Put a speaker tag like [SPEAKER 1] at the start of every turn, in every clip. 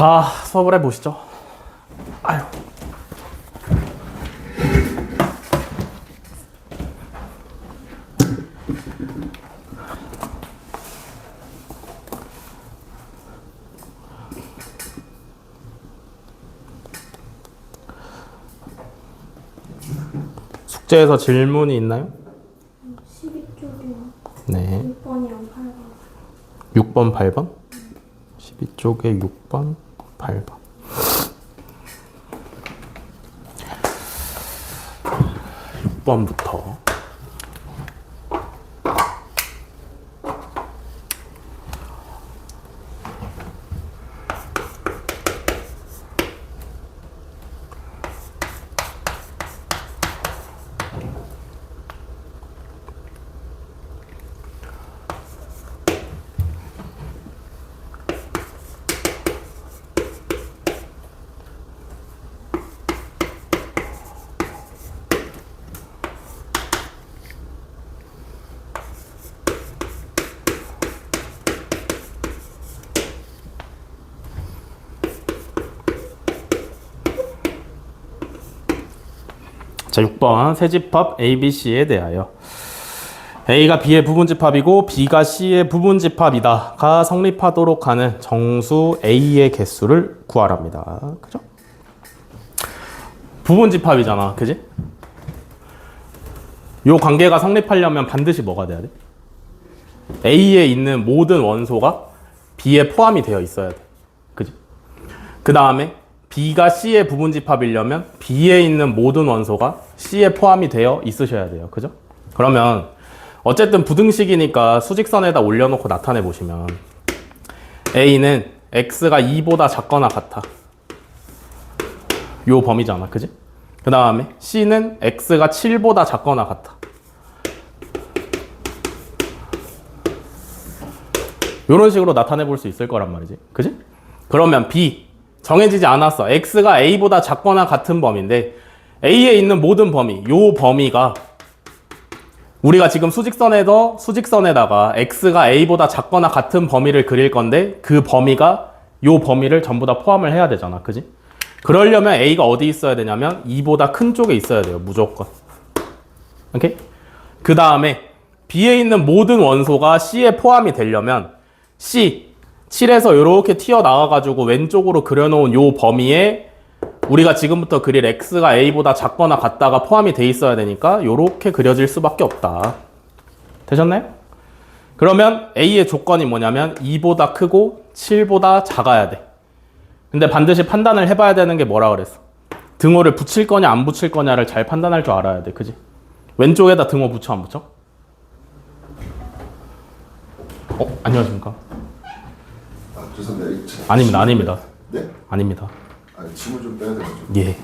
[SPEAKER 1] 자, 수업을 해보시죠. 아유. 숙제에서 질문이 있나요?
[SPEAKER 2] 12쪽에
[SPEAKER 1] 네.
[SPEAKER 2] 6번이랑 8번.
[SPEAKER 1] 6번, 8번? 12쪽에 6번, 8번. 6번부터. 자, 6번 세집합 ABC에 대하여 A가 B의 부분집합이고 B가 C의 부분집합이다 가 성립하도록 하는 정수 A의 개수를 구하랍니다. 그죠? 부분집합이잖아. 그지? 요 관계가 성립하려면 반드시 뭐가 돼야 돼? A에 있는 모든 원소가 B에 포함이 되어 있어야 돼. 그지? 그 다음에 B가 C의 부분집합이려면 B에 있는 모든 원소가 C에 포함이 되어 있으셔야 돼요. 그죠? 그러면 어쨌든 부등식이니까 수직선에다 올려놓고 나타내 보시면 A는 X가 2보다 작거나 같아. 요 범위잖아. 그지? 그 다음에 C는 X가 7보다 작거나 같아. 요런 식으로 나타내 볼 수 있을 거란 말이지. 그지? 그러면 B 정해지지 않았어. X가 A보다 작거나 같은 범위인데 A에 있는 모든 범위, 요 범위가 우리가 지금 수직선에다가 X가 A보다 작거나 같은 범위를 그릴 건데 그 범위가 요 범위를 전부 다 포함을 해야 되잖아. 그지? 그러려면 A가 어디 있어야 되냐면 2보다 큰 쪽에 있어야 돼요. 무조건. 오케이? 그 다음에 B에 있는 모든 원소가 C에 포함이 되려면 C 7에서 이렇게 튀어나와가지고 왼쪽으로 그려놓은 요 범위에 우리가 지금부터 그릴 X가 A보다 작거나 같다가 포함이 돼 있어야 되니까 이렇게 그려질 수밖에 없다. 되셨나요? 그러면 A의 조건이 뭐냐면 2보다 크고 7보다 작아야 돼. 근데 반드시 판단을 해봐야 되는 게 뭐라 그랬어? 등호를 붙일 거냐 안 붙일 거냐를 잘 판단할 줄 알아야 돼. 그지? 왼쪽에다 등호 붙여 안 붙여? 안녕하십니까?
[SPEAKER 3] 죄송합니다.
[SPEAKER 1] 아닙니다.
[SPEAKER 3] 네?
[SPEAKER 1] 아닙니다.
[SPEAKER 3] 짐을 좀 빼야 돼가지고.
[SPEAKER 1] 예.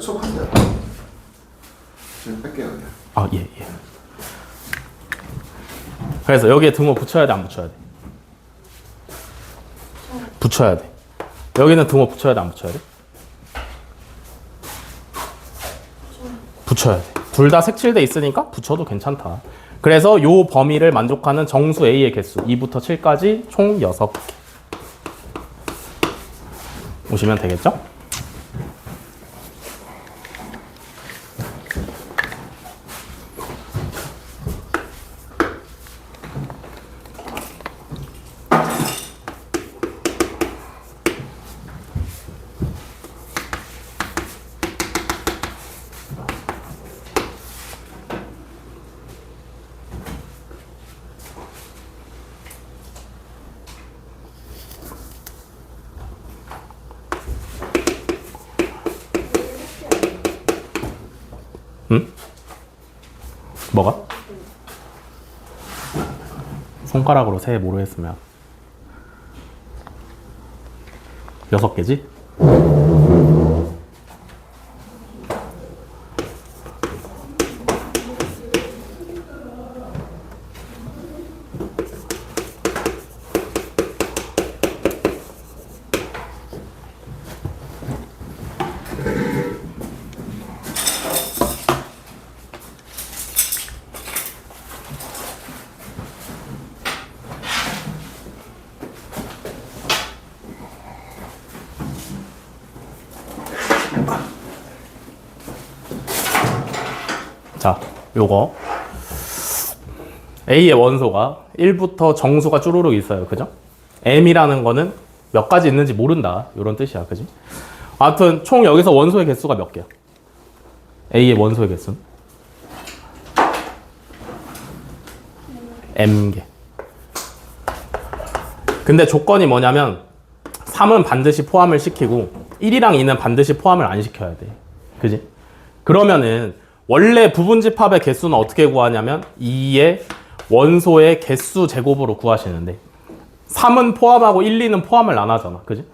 [SPEAKER 3] 수업하세요. 지금 뺄게요.
[SPEAKER 1] 예. 그래서 여기에 등호 붙여야 돼, 안 붙여야 돼? 붙여야 돼. 여기는 등호 붙여야 돼, 안 붙여야 돼? 붙여야 돼. 둘 다 색칠돼 있으니까 붙여도 괜찮다. 그래서 요 범위를 만족하는 정수 A의 개수 2부터 7까지 총 6개 오시면 되겠죠? 응? 뭐가? 손가락으로 세 모르겠으면 6개지? 자, 요거 A의 원소가 1부터 정수가 쭈루룩 있어요. 그죠? M이라는 거는 몇 가지 있는지 모른다. 이런 뜻이야. 그지? 아무튼 총 여기서 원소의 개수가 몇 개야? A의 원소의 개수는? M개. 근데 조건이 뭐냐면 3은 반드시 포함을 시키고 1이랑 2는 반드시 포함을 안 시켜야 돼. 그지? 그러면은 원래 부분집합의 개수는 어떻게 구하냐면 2의 원소의 개수 제곱으로 구하시는데 3은 포함하고 1, 2는 포함을 안 하잖아. 그지?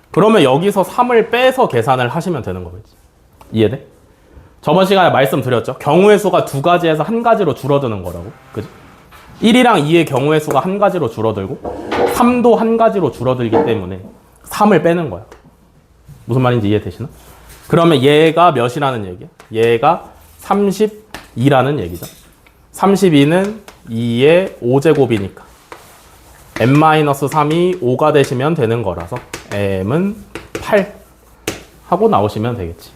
[SPEAKER 1] 그러면 여기서 3을 빼서 계산을 하시면 되는 거겠지. 이해돼? 저번 시간에 말씀드렸죠? 경우의 수가 두 가지에서 한 가지로 줄어드는 거라고. 그지? 1이랑 2의 경우의 수가 한 가지로 줄어들고 3도 한 가지로 줄어들기 때문에 3을 빼는 거야. 무슨 말인지 이해되시나? 그러면 얘가 몇이라는 얘기야? 얘가 32라는 얘기죠. 32는 2의 5제곱이니까 m-3이 5가 되시면 되는 거라서 m은 8 하고 나오시면 되겠지.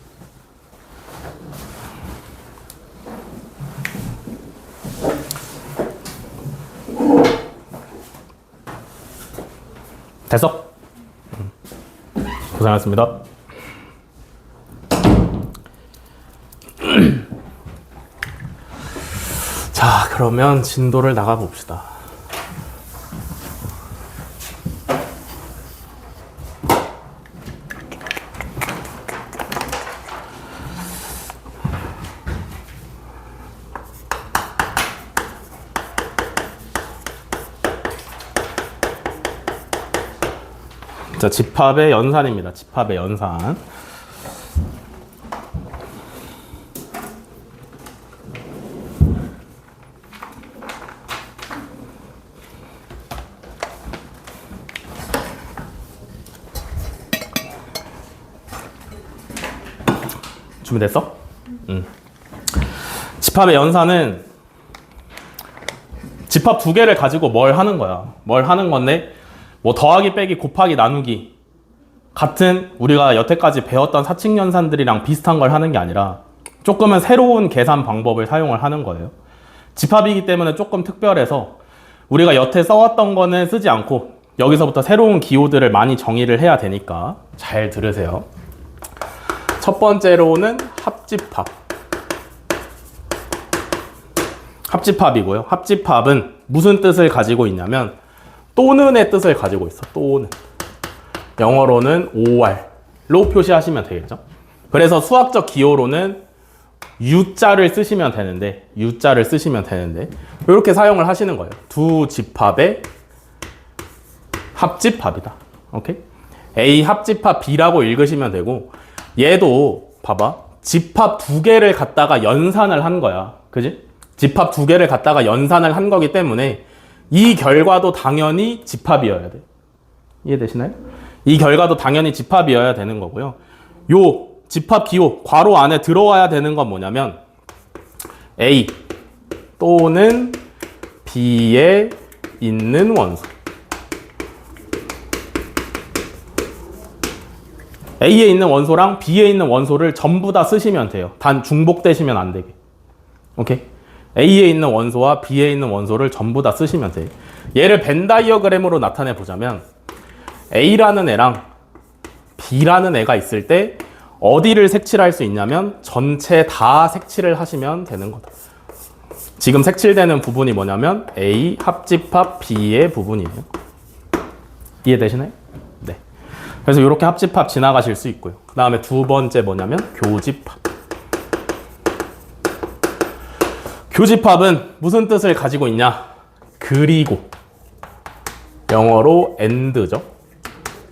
[SPEAKER 1] 됐어? 고생하셨습니다. 자, 그러면 진도를 나가 봅시다. 자, 집합의 연산입니다. 집합의 연산. 준비됐어? 집합의 연산은 집합 두 개를 가지고 뭘 하는 거야. 뭘 하는 건데 뭐 더하기 빼기 곱하기 나누기 같은 우리가 여태까지 배웠던 사칙연산들이랑 비슷한 걸 하는 게 아니라 조금은 새로운 계산 방법을 사용을 하는 거예요. 집합이기 때문에 조금 특별해서 우리가 여태 써왔던 거는 쓰지 않고 여기서부터 새로운 기호들을 많이 정의를 해야 되니까 잘 들으세요. 첫 번째로는 합집합. 합집합이고요. 합집합은 무슨 뜻을 가지고 있냐면 또는의 뜻을 가지고 있어. 또는. 영어로는 or로 표시하시면 되겠죠. 그래서 수학적 기호로는 U자를 쓰시면 되는데 이렇게 사용을 하시는 거예요. 두 집합의 합집합이다. 오케이? A 합집합 B라고 읽으시면 되고 얘도 봐봐. 집합 두 개를 갖다가 연산을 한 거야. 그지? 집합 두 개를 갖다가 연산을 한 거기 때문에 이 결과도 당연히 집합이어야 돼. 이해되시나요? 이 결과도 당연히 집합이어야 되는 거고요. 요 집합 기호, 괄호 안에 들어와야 되는 건 뭐냐면 A 또는 B에 있는 원소. A에 있는 원소랑 B에 있는 원소를 전부 다 쓰시면 돼요. 단 중복되시면 안 되게. 오케이? A에 있는 원소와 B에 있는 원소를 전부 다 쓰시면 돼요. 얘를 벤 다이어그램으로 나타내 보자면 A라는 애랑 B라는 애가 있을 때 어디를 색칠할 수 있냐면 전체 다 색칠을 하시면 되는 거다. 지금 색칠되는 부분이 뭐냐면 A 합집합 B의 부분이에요. 이해되시나요? 네. 그래서 이렇게 합집합 지나가실 수 있고요. 그 다음에 두 번째 뭐냐면 교집합. 교집합은 무슨 뜻을 가지고 있냐? 그리고 영어로 and죠.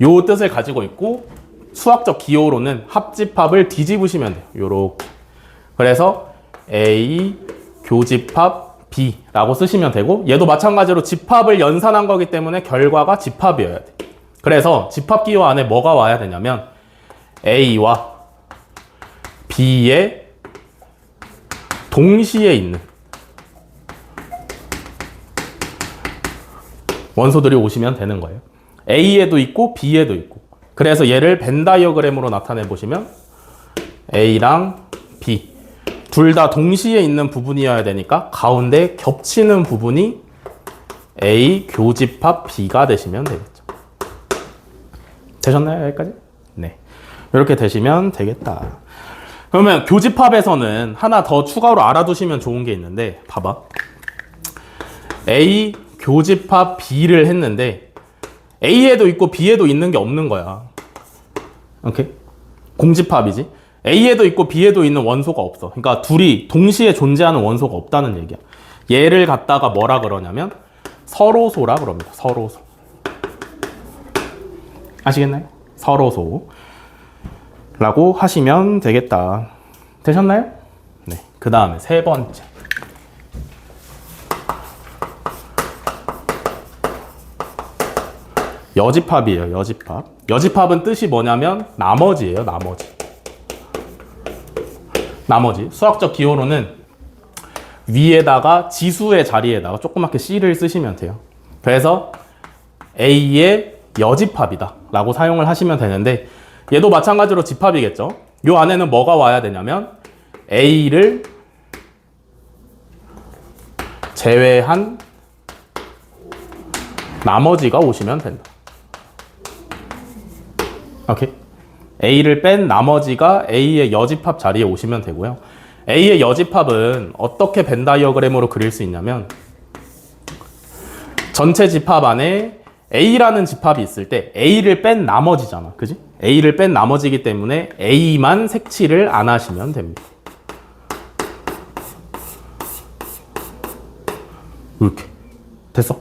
[SPEAKER 1] 요 뜻을 가지고 있고 수학적 기호로는 합집합을 뒤집으시면 돼요. 요렇게. 그래서 A 교집합 B라고 쓰시면 되고 얘도 마찬가지로 집합을 연산한 거기 때문에 결과가 집합이어야 돼. 그래서 집합 기호 안에 뭐가 와야 되냐면 A와 B의 동시에 있는 원소들이 오시면 되는 거예요. A에도 있고 B에도 있고. 그래서 얘를 벤 다이어그램으로 나타내 보시면 A랑 B 둘 다 동시에 있는 부분이어야 되니까 가운데 겹치는 부분이 A 교집합 B가 되시면 되겠죠. 되셨나요? 여기까지? 네. 이렇게 되시면 되겠다. 그러면 교집합에서는 하나 더 추가로 알아두시면 좋은 게 있는데, 봐봐. A 교집합 B를 했는데 A에도 있고 B에도 있는 게 없는 거야. 오케이? 공집합이지. A에도 있고 B에도 있는 원소가 없어. 그러니까 둘이 동시에 존재하는 원소가 없다는 얘기야. 얘를 갖다가 뭐라 그러냐면 서로소라 그럽니다. 서로소. 아시겠나요? 서로소. 라고 하시면 되겠다. 되셨나요? 네. 그 다음에 세 번째. 여집합이에요. 여집합. 여집합은 뜻이 뭐냐면 나머지예요. 나머지. 수학적 기호로는 위에다가 지수의 자리에다가 조그맣게 C를 쓰시면 돼요. 그래서 A의 여집합이다 라고 사용을 하시면 되는데, 얘도 마찬가지로 집합이겠죠. 요 안에는 뭐가 와야 되냐면 A를 제외한 나머지가 오시면 된다. 오케이. A를 뺀 나머지가 A의 여집합 자리에 오시면 되고요. A의 여집합은 어떻게 벤 다이어그램으로 그릴 수 있냐면, 전체 집합 안에 A라는 집합이 있을 때 A를 뺀 나머지잖아. 그지? A를 뺀 나머지이기 때문에 A만 색칠을 안 하시면 됩니다. 이렇게. 됐어?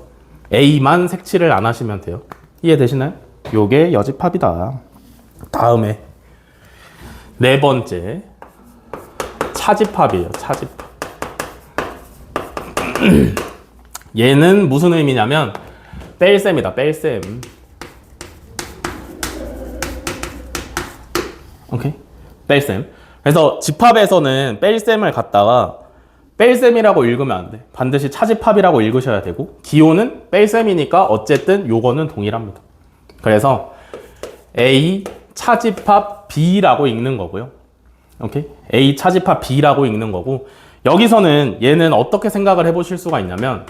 [SPEAKER 1] A만 색칠을 안 하시면 돼요. 이해되시나요? 요게 여집합이다. 다음에 네 번째. 차집합이에요. 차집합. 얘는 무슨 의미냐면 뺄셈이다. 뺄셈. 오케이? 뺄셈. 그래서 집합에서는 뺄셈을 갖다가 뺄셈이라고 읽으면 안 돼. 반드시 차집합이라고 읽으셔야 되고, 기호는 뺄셈이니까 어쨌든 요거는 동일합니다. 그래서 A 차집합 B라고 읽는 거고요. 오케이? A 차집합 B라고 읽는 거고, 여기서는 얘는 어떻게 생각을 해보실 수가 있냐면,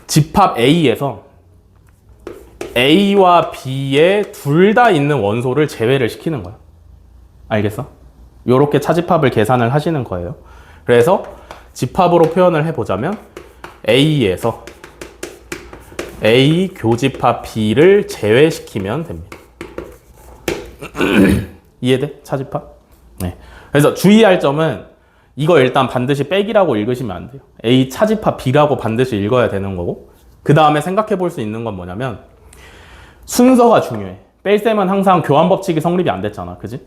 [SPEAKER 1] 집합 A에서 A와 B에 둘 다 있는 원소를 제외를 시키는 거야. 알겠어? 요렇게 차집합을 계산을 하시는 거예요. 그래서 집합으로 표현을 해보자면 A에서 A 교집합 B를 제외시키면 됩니다. 이해돼? 차집합? 네. 그래서 주의할 점은 이거 일단 반드시 빼기라고 읽으시면 안 돼요. A 차집합 B라고 반드시 읽어야 되는 거고, 그 다음에 생각해 볼 수 있는 건 뭐냐면 순서가 중요해. 뺄셈은 항상 교환 법칙이 성립이 안 됐잖아. 그지?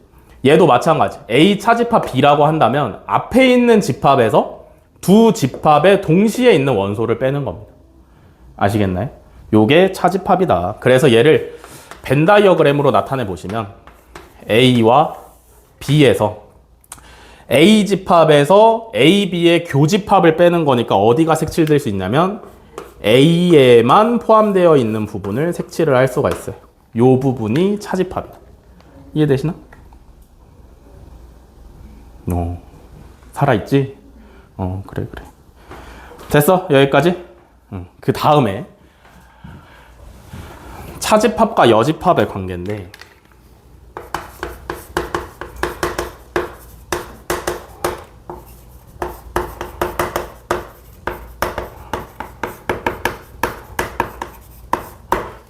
[SPEAKER 1] 얘도 마찬가지. A 차집합 B라고 한다면 앞에 있는 집합에서 두 집합에 동시에 있는 원소를 빼는 겁니다. 아시겠나요? 요게 차집합이다. 그래서 얘를 벤 다이어그램으로 나타내 보시면 A와 B에서 A 집합에서 A, B의 교집합을 빼는 거니까 어디가 색칠될 수 있냐면 A에만 포함되어 있는 부분을 색칠을 할 수가 있어요. 요 부분이 차집합이다. 이해되시나? 살아있지? 그래. 됐어? 여기까지? 그 다음에 차집합과 여집합의 관계인데,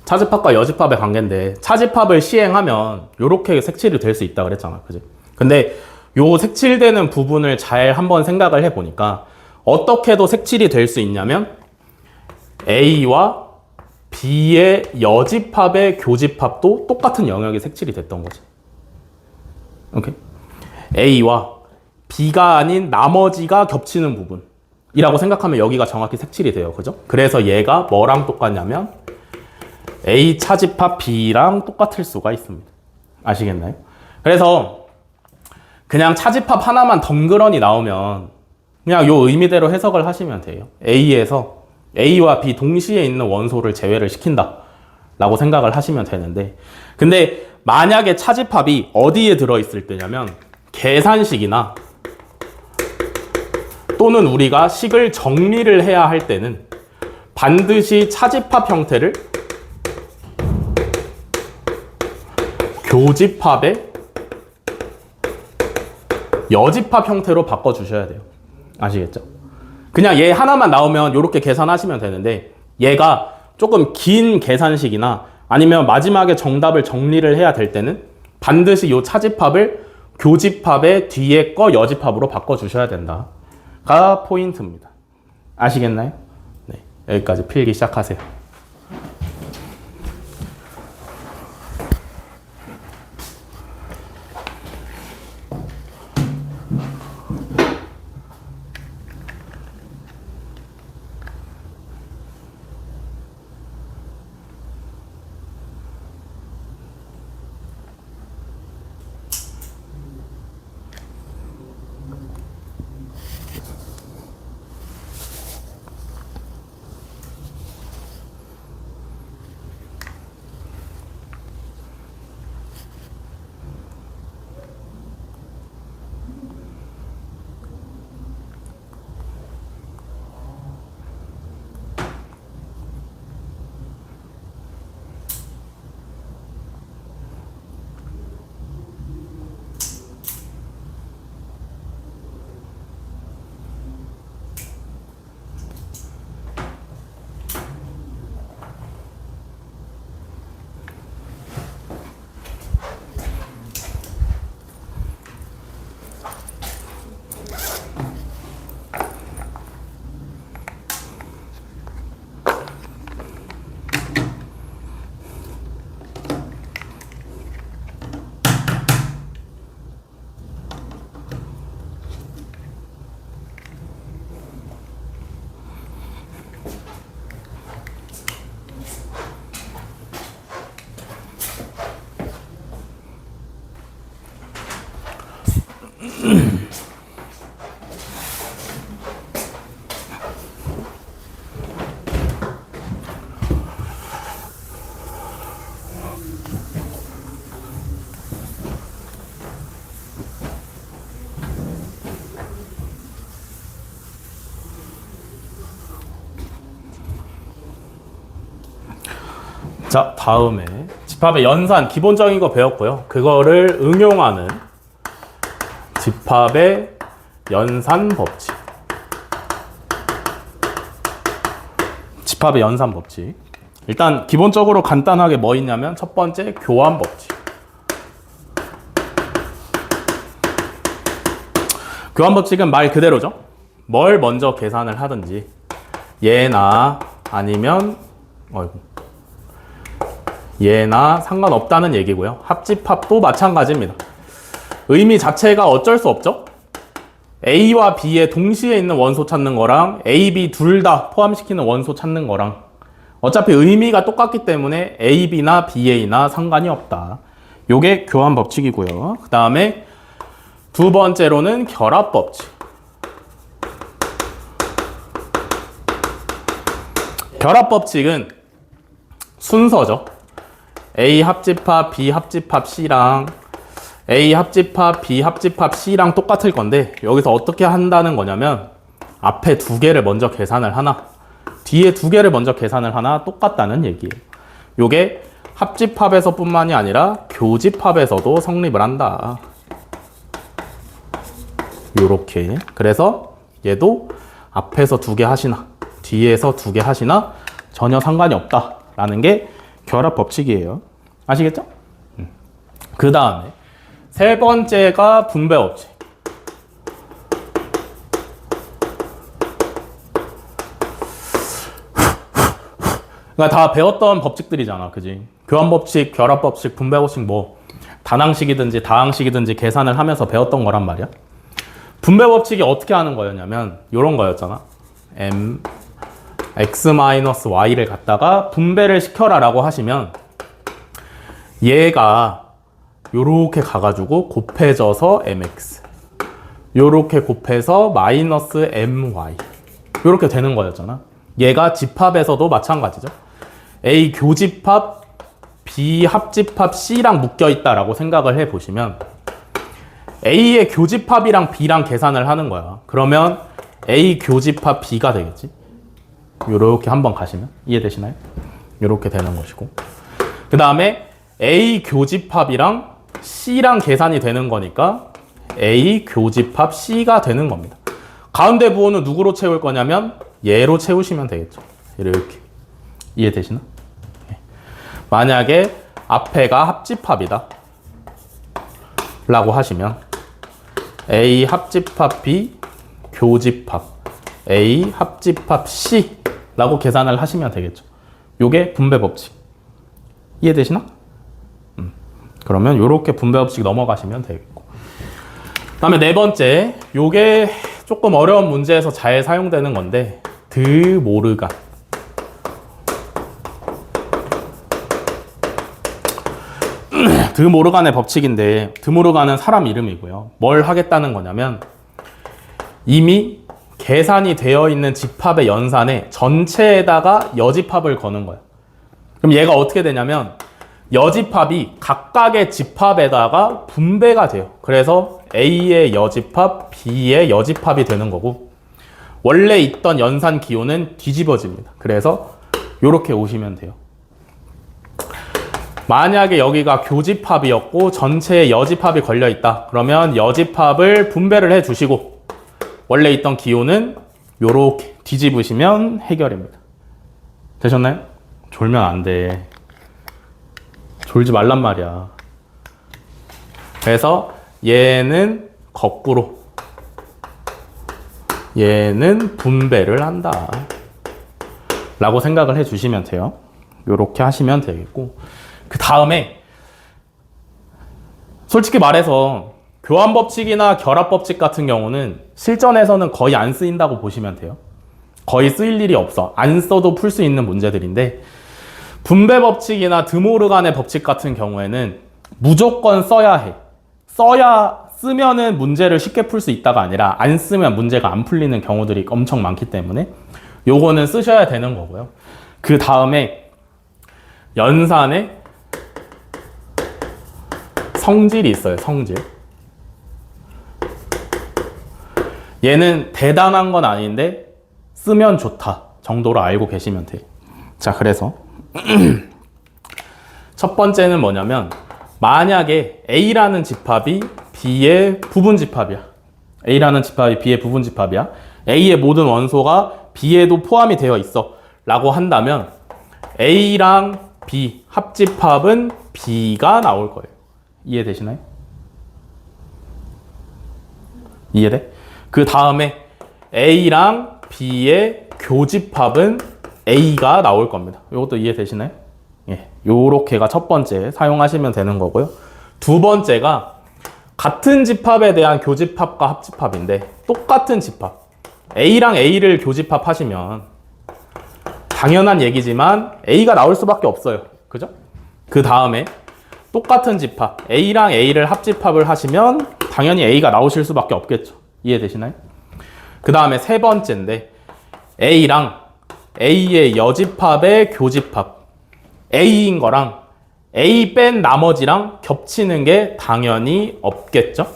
[SPEAKER 1] 차집합과 여집합의 관계인데, 차집합을 시행하면 이렇게 색칠이 될 수 있다 그랬잖아. 그지? 근데 요 색칠되는 부분을 잘 한번 생각을 해보니까 어떻게도 색칠이 될 수 있냐면 A와 B의 여집합의 교집합도 똑같은 영역이 색칠이 됐던 거지. 오케이? A와 B가 아닌 나머지가 겹치는 부분이라고 생각하면 여기가 정확히 색칠이 돼요. 그죠? 그래서 얘가 뭐랑 똑같냐면 A 차집합 B랑 똑같을 수가 있습니다. 아시겠나요? 그래서 그냥 차집합 하나만 덩그러니 나오면 그냥 요 의미대로 해석을 하시면 돼요. A에서 A와 B 동시에 있는 원소를 제외를 시킨다 라고 생각을 하시면 되는데, 근데 만약에 차집합이 어디에 들어있을 때냐면 계산식이나 또는 우리가 식을 정리를 해야 할 때는 반드시 차집합 형태를 교집합의 여집합 형태로 바꿔주셔야 돼요. 아시겠죠? 그냥 얘 하나만 나오면 이렇게 계산하시면 되는데 얘가 조금 긴 계산식이나 아니면 마지막에 정답을 정리를 해야 될 때는 반드시 이 차집합을 교집합의 뒤에 거 여집합으로 바꿔주셔야 된다가 포인트입니다. 아시겠나요? 네, 여기까지 필기 시작하세요. 자, 다음에 집합의 연산 기본적인 거 배웠고요. 그거를 응용하는 집합의 연산 법칙. 집합의 연산 법칙. 일단 기본적으로 간단하게 뭐 있냐면 첫 번째 교환 법칙. 교환 법칙은 말 그대로죠. 뭘 먼저 계산을 하든지 얘나 아니면 얘나 상관없다는 얘기고요. 합집합도 마찬가지입니다. 의미 자체가 어쩔 수 없죠. A와 B에 동시에 있는 원소 찾는 거랑 A, B 둘 다 포함시키는 원소 찾는 거랑 어차피 의미가 똑같기 때문에 A, B나 BA나 상관이 없다. 요게 교환 법칙이고요. 그 다음에 두 번째로는 결합 법칙. 결합 법칙은 순서죠. A 합집합, B 합집합 C랑 A 합집합, B 합집합 C랑 똑같을 건데 여기서 어떻게 한다는 거냐면 앞에 두 개를 먼저 계산을 하나 뒤에 두 개를 먼저 계산을 하나 똑같다는 얘기예요. 요게 합집합에서 뿐만이 아니라 교집합에서도 성립을 한다. 요렇게. 그래서 얘도 앞에서 두 개 하시나 뒤에서 두 개 하시나 전혀 상관이 없다라는 게 결합 법칙이에요. 아시겠죠? 그 다음에 세 번째가 분배 법칙. 그러니까 다 배웠던 법칙들이잖아, 그지? 교환 법칙, 결합 법칙, 분배 법칙 뭐 단항식이든지 다항식이든지 계산을 하면서 배웠던 거란 말이야. 분배 법칙이 어떻게 하는 거였냐면 이런 거였잖아. m x-y를 갖다가 분배를 시켜라 라고 하시면 얘가 요렇게 가가지고 곱해져서 mx 요렇게 곱해서 마이너스 my 요렇게 되는 거였잖아. 얘가 집합에서도 마찬가지죠. A 교집합 B 합집합 C랑 묶여있다 라고 생각을 해보시면 A의 교집합이랑 B랑 계산을 하는 거야. 그러면 A 교집합 B가 되겠지. 요렇게 한번 가시면 이해되시나요? 요렇게 되는 것이고, 그 다음에 A 교집합이랑 C랑 계산이 되는 거니까 A 교집합 C가 되는 겁니다. 가운데 부호는 누구로 채울 거냐면 얘로 채우시면 되겠죠. 이렇게. 이해되시나? 만약에 앞에가 합집합이다 라고 하시면 A 합집합 B 교집합 A 합집합 C 라고 계산을 하시면 되겠죠. 요게 분배 법칙. 이해되시나? 그러면 요렇게 분배 법칙 넘어가시면 되겠고, 그 다음에 네 번째, 요게 조금 어려운 문제에서 잘 사용되는 건데, 드모르간. 드모르간의 법칙인데, 드모르간은 사람 이름이고요. 뭘 하겠다는 거냐면 이미 계산이 되어 있는 집합의 연산에 전체에다가 여집합을 거는 거예요. 그럼 얘가 어떻게 되냐면 여집합이 각각의 집합에다가 분배가 돼요. 그래서 A의 여집합, B의 여집합이 되는 거고, 원래 있던 연산 기호는 뒤집어집니다. 그래서 이렇게 오시면 돼요. 만약에 여기가 교집합이었고 전체에 여집합이 걸려있다. 그러면 여집합을 분배를 해주시고 원래 있던 기호는 이렇게 뒤집으시면 해결입니다. 되셨나요? 졸면 안 돼. 졸지 말란 말이야. 그래서 얘는 거꾸로, 얘는 분배를 한다 라고 생각을 해 주시면 돼요. 이렇게 하시면 되겠고, 그 다음에 솔직히 말해서 교환법칙이나 결합법칙 같은 경우는 실전에서는 거의 안 쓰인다고 보시면 돼요. 거의 쓰일 일이 없어. 안 써도 풀 수 있는 문제들인데, 분배법칙이나 드모르간의 법칙 같은 경우에는 무조건 써야 해. 쓰면은 문제를 쉽게 풀 수 있다가 아니라 안 쓰면 문제가 안 풀리는 경우들이 엄청 많기 때문에 요거는 쓰셔야 되는 거고요. 그 다음에 연산에 성질이 있어요. 성질. 얘는 대단한 건 아닌데 쓰면 좋다 정도로 알고 계시면 돼요. 자, 그래서 첫 번째는 뭐냐면, 만약에 A라는 집합이 B의 부분집합이야. A라는 집합이 B의 부분집합이야. A의 모든 원소가 B에도 포함이 되어 있어 라고 한다면 A랑 B 합집합은 B가 나올 거예요. 이해되시나요? 이해돼? 그 다음에 A랑 B의 교집합은 A가 나올 겁니다. 이것도 이해되시나요? 예, 요렇게가 첫 번째 사용하시면 되는 거고요. 두 번째가 같은 집합에 대한 교집합과 합집합인데, 똑같은 집합 A랑 A를 교집합하시면 당연한 얘기지만 A가 나올 수밖에 없어요. 그죠? 그 다음에 똑같은 집합 A랑 A를 합집합을 하시면 당연히 A가 나오실 수밖에 없겠죠. 이해되시나요? 그 다음에 세 번째인데, A랑 A의 여집합의 교집합, A인 거랑 A 뺀 나머지랑 겹치는 게 당연히 없겠죠.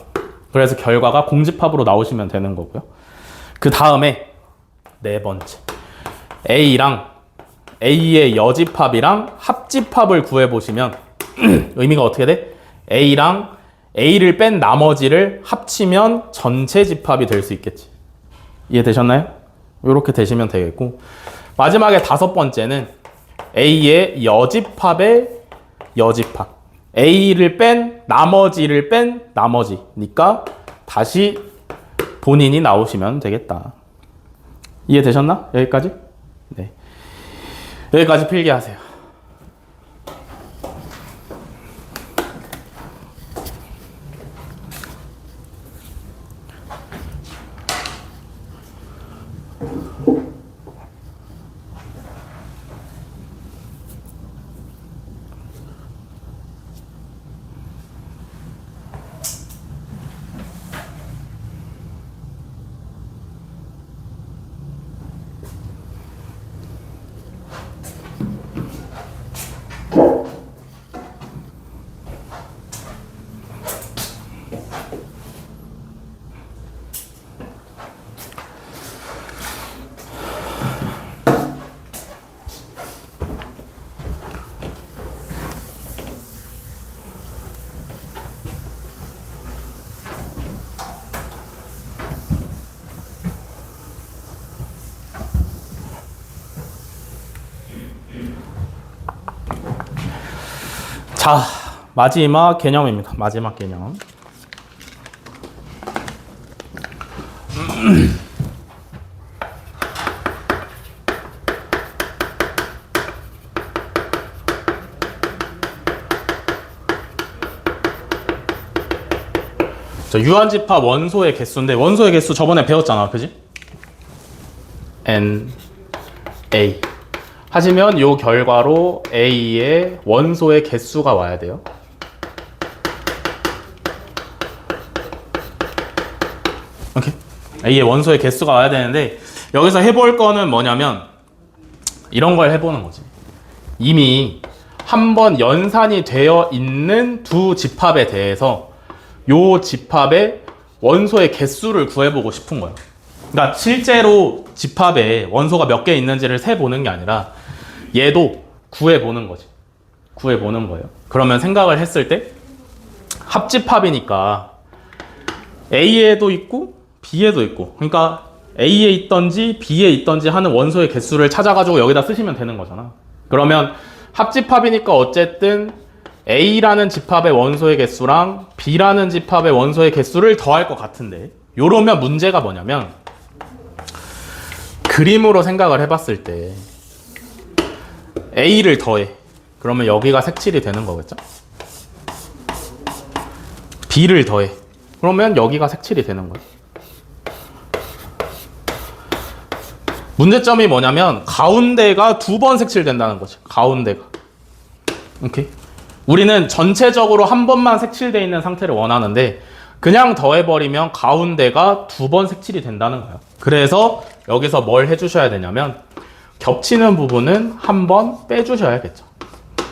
[SPEAKER 1] 그래서 결과가 공집합으로 나오시면 되는 거고요. 그 다음에 네 번째, A랑 A의 여집합이랑 합집합을 구해보시면 의미가 어떻게 돼? A랑 A를 뺀 나머지를 합치면 전체 집합이 될 수 있겠지. 이해되셨나요? 이렇게 되시면 되겠고, 마지막에 다섯 번째는 A의 여집합의 여집합, A를 뺀 나머지를 뺀 나머지니까 다시 본인이 나오시면 되겠다. 이해되셨나? 여기까지? 네. 여기까지 필기하세요. 자, 마지막 개념입니다. 마지막 개념. 자, 유한집합 원소의 개수인데 원소의 개수 저번에 배웠잖아, 그지? N, A 하시면 요 결과로 A의 원소의 개수가 와야 돼요. 오케이. A의 원소의 개수가 와야 되는데 여기서 해볼 거는 뭐냐면 이런 걸 해보는 거지. 이미 한번 연산이 되어 있는 두 집합에 대해서 요 집합의 원소의 개수를 구해보고 싶은 거예요. 그러니까 실제로 집합에 원소가 몇 개 있는지를 세보는 게 아니라 얘도 구해보는 거지. 구해보는 거예요. 그러면 생각을 했을 때 합집합이니까 A에도 있고 B에도 있고, 그러니까 A에 있던지 B에 있던지 하는 원소의 개수를 찾아가지고 여기다 쓰시면 되는 거잖아. 그러면 합집합이니까 어쨌든 A라는 집합의 원소의 개수랑 B라는 집합의 원소의 개수를 더할 것 같은데, 요러면 문제가 뭐냐면 그림으로 생각을 해봤을 때 A를 더해. 그러면 여기가 색칠이 되는 거겠죠? B를 더해. 그러면 여기가 색칠이 되는 거예요. 문제점이 뭐냐면 가운데가 두 번 색칠된다는 거지. 가운데가. 오케이? 우리는 전체적으로 한 번만 색칠되어 있는 상태를 원하는데 그냥 더해버리면 가운데가 두 번 색칠이 된다는 거예요. 그래서 여기서 뭘 해주셔야 되냐면 겹치는 부분은 한 번 빼주셔야겠죠.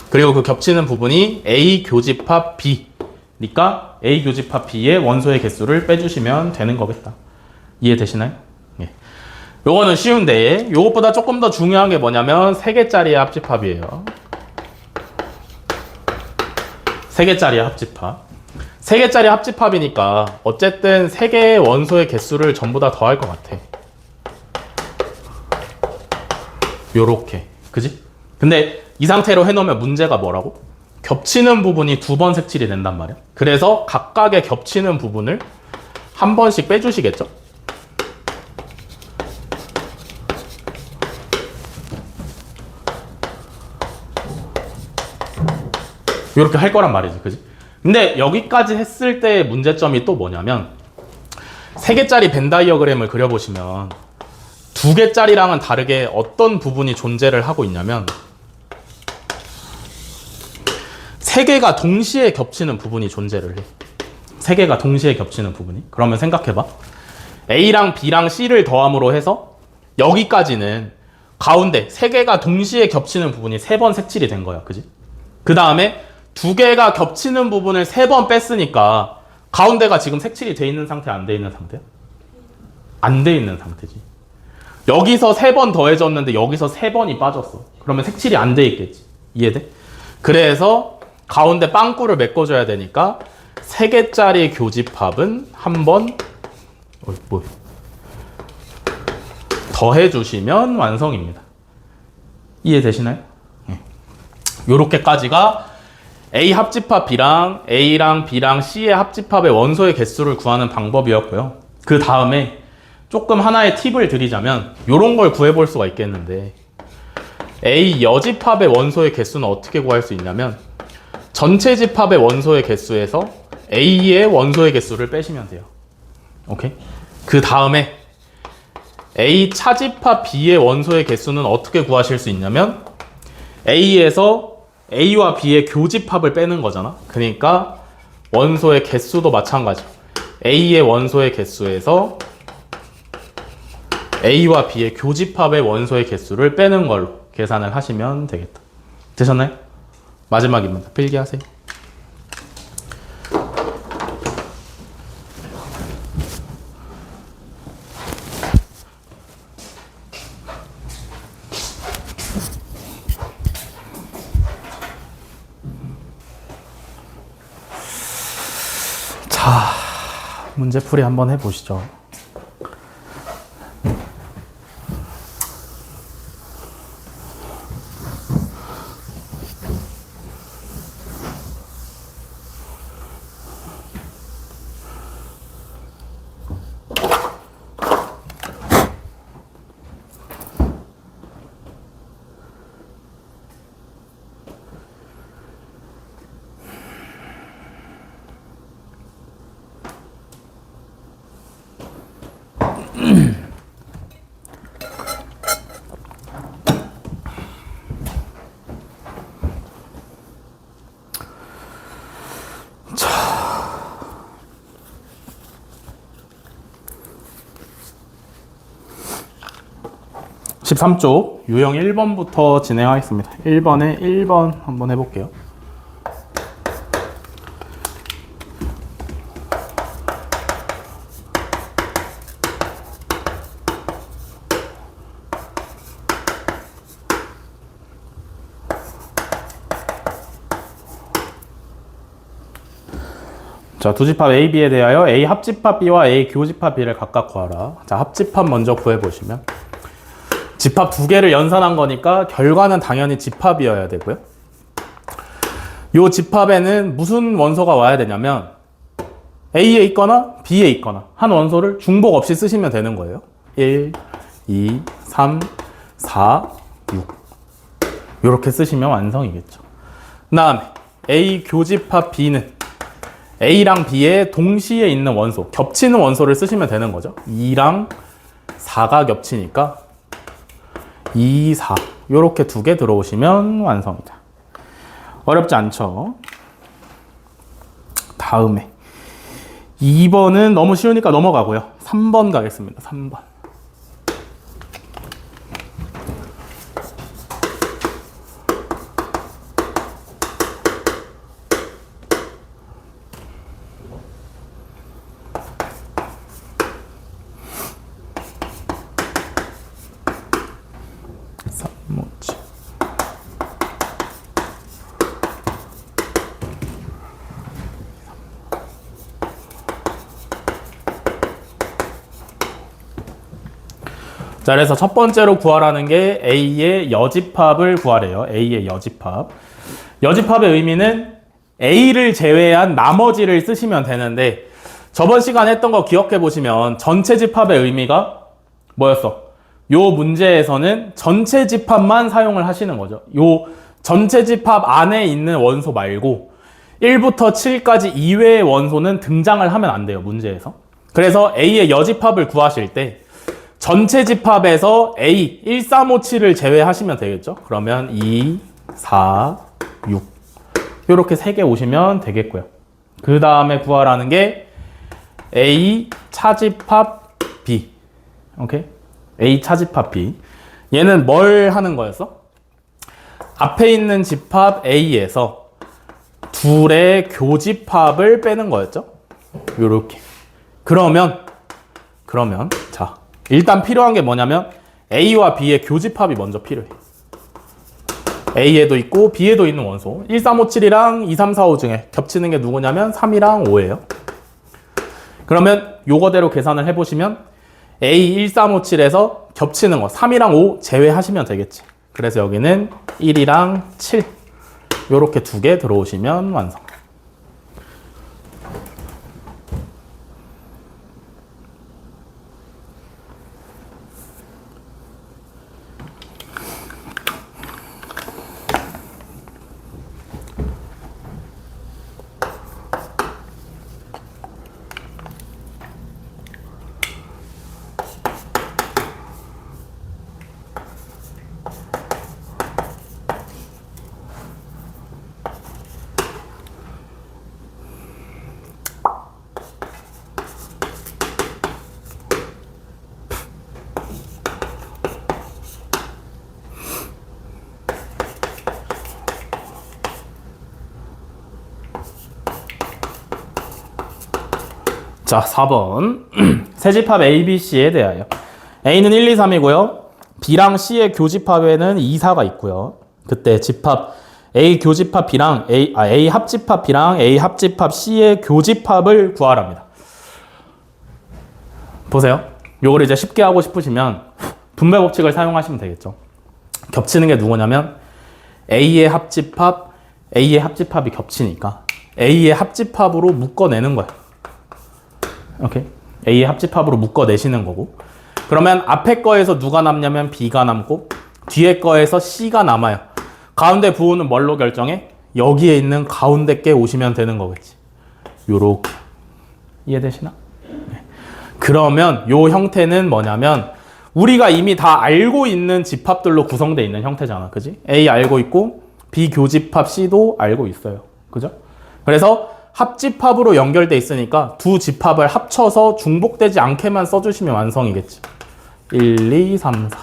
[SPEAKER 1] 그리고 그 겹치는 부분이 A 교집합 B니까 A 교집합 B의 원소의 개수를 빼주시면 되는 거겠다. 이해되시나요? 예. 요거는 쉬운데 요것보다 조금 더 중요한 게 뭐냐면 3개짜리의 합집합이에요. 3개짜리 합집합. 3개짜리 합집합이니까 어쨌든 3개의 원소의 개수를 전부 다 더할 것 같아. 요렇게. 그지? 근데 이 상태로 해놓으면 문제가 뭐라고? 겹치는 부분이 두 번 색칠이 된단 말이야. 그래서 각각의 겹치는 부분을 한 번씩 빼주시겠죠? 이렇게 할 거란 말이지, 그지? 근데 여기까지 했을 때 문제점이 또 뭐냐면 3개짜리 벤 다이어그램을 그려보시면 2개짜리랑은 다르게 어떤 부분이 존재를 하고 있냐면 3개가 동시에 겹치는 부분이 존재를 해. 3개가 동시에 겹치는 부분이. 그러면 생각해봐. A랑 B랑 C를 더함으로 해서 여기까지는 가운데 3개가 동시에 겹치는 부분이 3번 색칠이 된 거야, 그지? 그 다음에 2개가 겹치는 부분을 3번 뺐으니까 가운데가 지금 색칠이 돼 있는 상태, 안 돼 있는 상태야? 안 돼 있는 상태지. 여기서 3번 더해졌는데 여기서 3번이 빠졌어. 그러면 색칠이 안 돼 있겠지. 이해돼? 그래서 가운데 빵꾸를 메꿔줘야 되니까 3개짜리 교집합은 한번 더해주시면 완성입니다. 이해되시나요? 네. 요렇게까지가 A 합집합 B랑 A랑 B랑 C의 합집합의 원소의 개수를 구하는 방법이었고요. 그 다음에 조금 하나의 팁을 드리자면 이런 걸 구해볼 수가 있겠는데 A 여집합의 원소의 개수는 어떻게 구할 수 있냐면 전체 집합의 원소의 개수에서 A의 원소의 개수를 빼시면 돼요. 오케이? 그 다음에 A 차집합 B의 원소의 개수는 어떻게 구하실 수 있냐면 A에서 A와 B의 교집합을 빼는 거잖아. 그러니까 원소의 개수도 마찬가지죠. A의 원소의 개수에서 A와 B의 교집합의 원소의 개수를 빼는 걸로 계산을 하시면 되겠다. 되셨나요? 마지막입니다. 필기하세요. 자, 문제풀이 한번 해보시죠. 63쪽 유형 1번부터 진행하겠습니다. 1번에 1번 한번 해볼게요. 자, 두 집합 A, B에 대하여 A 합집합 B와 A 교집합 B를 각각 구하라. 자, 합집합 먼저 구해보시면 집합 두 개를 연산한 거니까 결과는 당연히 집합이어야 되고요. 요 집합에는 무슨 원소가 와야 되냐면 A에 있거나 B에 있거나 한 원소를 중복 없이 쓰시면 되는 거예요. 1, 2, 3, 4, 6 이렇게 쓰시면 완성이겠죠. 그 다음에 A 교집합 B는 A랑 B에 동시에 있는 원소, 겹치는 원소를 쓰시면 되는 거죠. 2랑 4가 겹치니까 2, 4 이렇게 두 개 들어오시면 완성이다. 어렵지 않죠? 다음에 2번은 너무 쉬우니까 넘어가고요. 3번 가겠습니다. 3번. 자, 그래서 첫 번째로 구하라는 게 A의 여집합을 구하래요. A의 여집합. 여집합의 의미는 A를 제외한 나머지를 쓰시면 되는데 저번 시간에 했던 거 기억해 보시면 전체 집합의 의미가 뭐였어? 요 문제에서는 전체 집합만 사용을 하시는 거죠. 요 전체 집합 안에 있는 원소 말고 1부터 7까지 이외의 원소는 등장을 하면 안 돼요, 문제에서. 그래서 A의 여집합을 구하실 때 전체 집합에서 A 1, 3, 5, 7을 제외하시면 되겠죠. 그러면 2, 4, 6 이렇게 3개 오시면 되겠고요. 그 다음에 구하라는 게 A 차집합 B. 오케이? A 차집합 B. 얘는 뭘 하는 거였어? 앞에 있는 집합 A에서 둘의 교집합을 빼는 거였죠. 요렇게. 그러면 자, 일단 필요한 게 뭐냐면 A와 B의 교집합이 먼저 필요해. A에도 있고 B에도 있는 원소 1, 3, 5, 7이랑 2, 3, 4, 5 중에 겹치는 게 누구냐면 3이랑 5예요. 그러면 요거대로 계산을 해보시면 A 1, 3, 5, 7에서 겹치는 거 3이랑 5 제외하시면 되겠지. 그래서 여기는 1이랑 7 요렇게 두 개 들어오시면 완성. 자, 4번. 세 집합 A, B, C에 대하여 A는 1, 2, 3이고요. B랑 C의 교집합에는 2, 4가 있고요. 그때 집합 A 교집합 B랑 A 합집합 B랑 A 합집합 C의 교집합을 구하랍니다. 보세요. 요걸 이제 쉽게 하고 싶으시면 분배 법칙을 사용하시면 되겠죠. 겹치는 게 누구냐면 A의 합집합이 겹치니까 A의 합집합으로 묶어내는 거야. 오케이. A의 합집합으로 묶어내시는 거고. 그러면 앞에 거에서 누가 남냐면 B가 남고 뒤에 거에서 C가 남아요. 가운데 부호는 뭘로 결정해? 여기에 있는 가운데 게 오시면 되는 거겠지. 요렇게. 이해되시나? 네. 그러면 요 형태는 뭐냐면 우리가 이미 다 알고 있는 집합들로 구성되어 있는 형태잖아. 그지? A 알고 있고 B 교집합 C도 알고 있어요. 그죠? 그래서 합집합으로 연결돼 있으니까 두 집합을 합쳐서 중복되지 않게만 써주시면 완성이겠지. 1, 2, 3, 4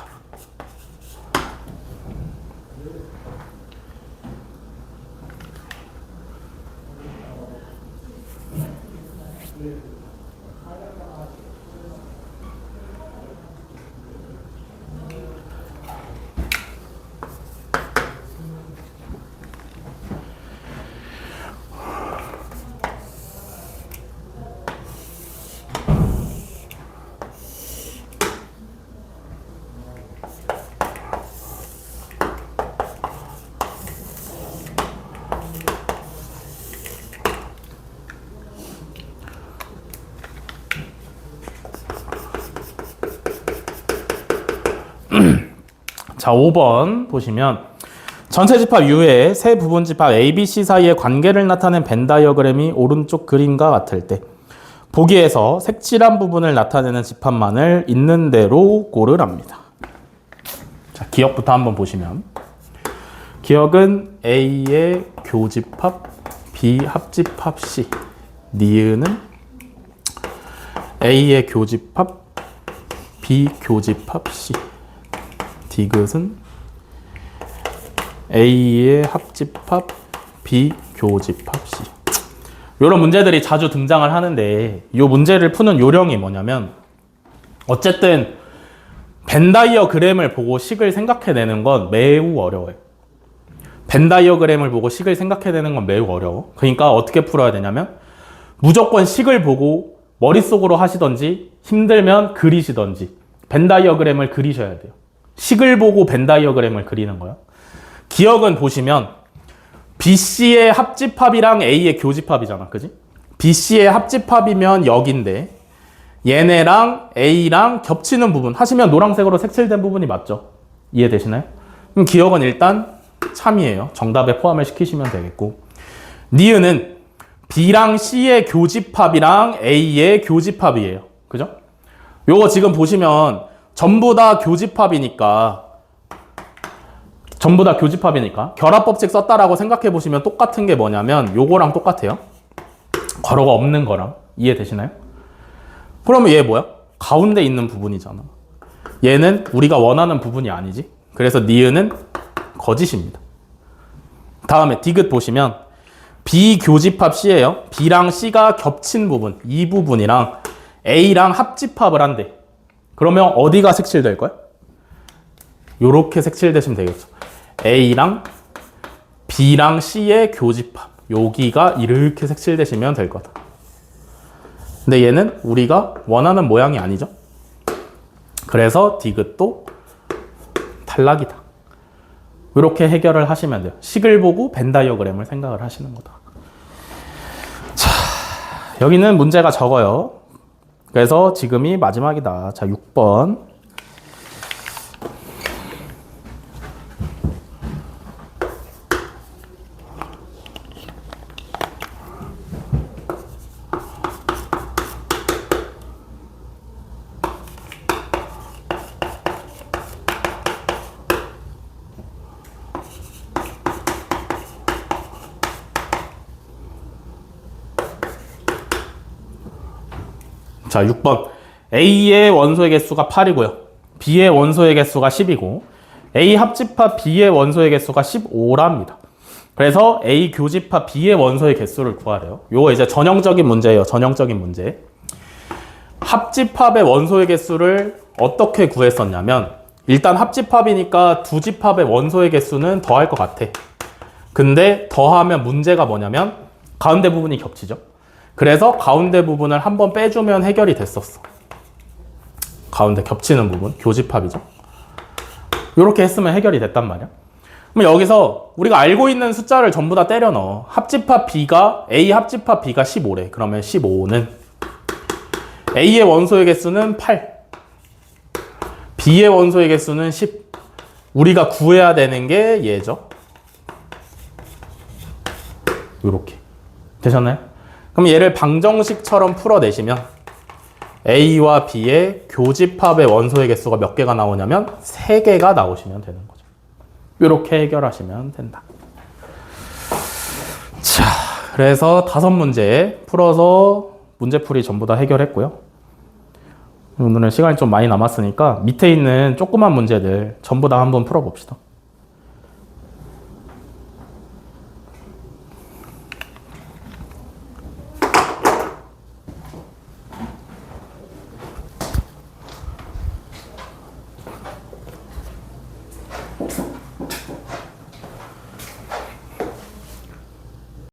[SPEAKER 1] 자, 5번 보시면 전체 집합 U의 세 부분 집합 A, B, C 사이의 관계를 나타낸 벤 다이어그램이 오른쪽 그림과 같을 때 보기에서 색칠한 부분을 나타내는 집합만을 있는 대로 고르랍니다. 자, 기억부터 한번 보시면 기억은 A의 교집합, B 합집합 C, 니은은 A의 교집합, B 교집합 C, 디귿은 A의 합집합, B 교집합 C. 이런 문제들이 자주 등장을 하는데 이 문제를 푸는 요령이 뭐냐면 어쨌든 벤 다이어그램을 보고 식을 생각해내는 건 매우 어려워요. 벤 다이어그램을 보고 식을 생각해내는 건 매우 어려워. 그러니까 어떻게 풀어야 되냐면 무조건 식을 보고 머릿속으로 하시던지 힘들면 그리시던지 벤 다이어그램을 그리셔야 돼요. 식을 보고 벤 다이어그램을 그리는 거예요. 기억은 보시면 BC의 합집합이랑 A의 교집합이잖아. 그지? BC의 합집합이면 여기인데 얘네랑 A랑 겹치는 부분 하시면 노란색으로 색칠된 부분이 맞죠? 이해되시나요? 그럼 기억은 일단 참이에요. 정답에 포함을 시키시면 되겠고 니은은 B랑 C의 교집합이랑 A의 교집합이에요. 그죠? 요거 지금 보시면 전부 다 교집합이니까 결합법칙 썼다라고 생각해 보시면 똑같은 게 뭐냐면 요거랑 똑같아요. 괄호가 없는 거랑. 이해되시나요? 그러면 얘 뭐야? 가운데 있는 부분이잖아. 얘는 우리가 원하는 부분이 아니지. 그래서 니은은 거짓입니다. 다음에 디귿 보시면 B 교집합 C예요. B랑 C가 겹친 부분, 이 부분이랑 A랑 합집합을 한대. 그러면 어디가 색칠될 거야? 요렇게 색칠되시면 되겠죠. A랑 B랑 C의 교집합. 여기가 이렇게 색칠되시면 될 거다. 근데 얘는 우리가 원하는 모양이 아니죠. 그래서 디귿도 탈락이다. 이렇게 해결을 하시면 돼요. 식을 보고 벤 다이어그램을 생각을 하시는 거다. 자, 여기는 문제가 적어요. 그래서 지금이 마지막이다. 자, 6번. 자, 6번. A의 원소의 개수가 8이고요. B의 원소의 개수가 10이고 A 합집합 B의 원소의 개수가 15랍니다. 그래서 A 교집합 B의 원소의 개수를 구하래요. 요거 이제 전형적인 문제예요. 전형적인 문제. 합집합의 원소의 개수를 어떻게 구했었냐면 일단 합집합이니까 두 집합의 원소의 개수는 더할 것 같아. 근데 더하면 문제가 뭐냐면 가운데 부분이 겹치죠. 그래서 가운데 부분을 한번 빼주면 해결이 됐었어. 가운데 겹치는 부분, 교집합이죠. 이렇게 했으면 해결이 됐단 말이야. 그럼 여기서 우리가 알고 있는 숫자를 전부 다 때려 넣어. 합집합 B가, A 합집합 B가 15래. 그러면 15는 A의 원소의 개수는 8. B의 원소의 개수는 10. 우리가 구해야 되는 게 얘죠. 이렇게. 되셨나요? 그럼 얘를 방정식처럼 풀어내시면 A와 B의 교집합의 원소의 개수가 몇 개가 나오냐면 3개가 나오시면 되는 거죠. 이렇게 해결하시면 된다. 자, 그래서 5문제 풀어서 문제풀이 전부 다 해결했고요. 오늘은 시간이 좀 많이 남았으니까 밑에 있는 조그만 문제들 전부 다 한번 풀어봅시다.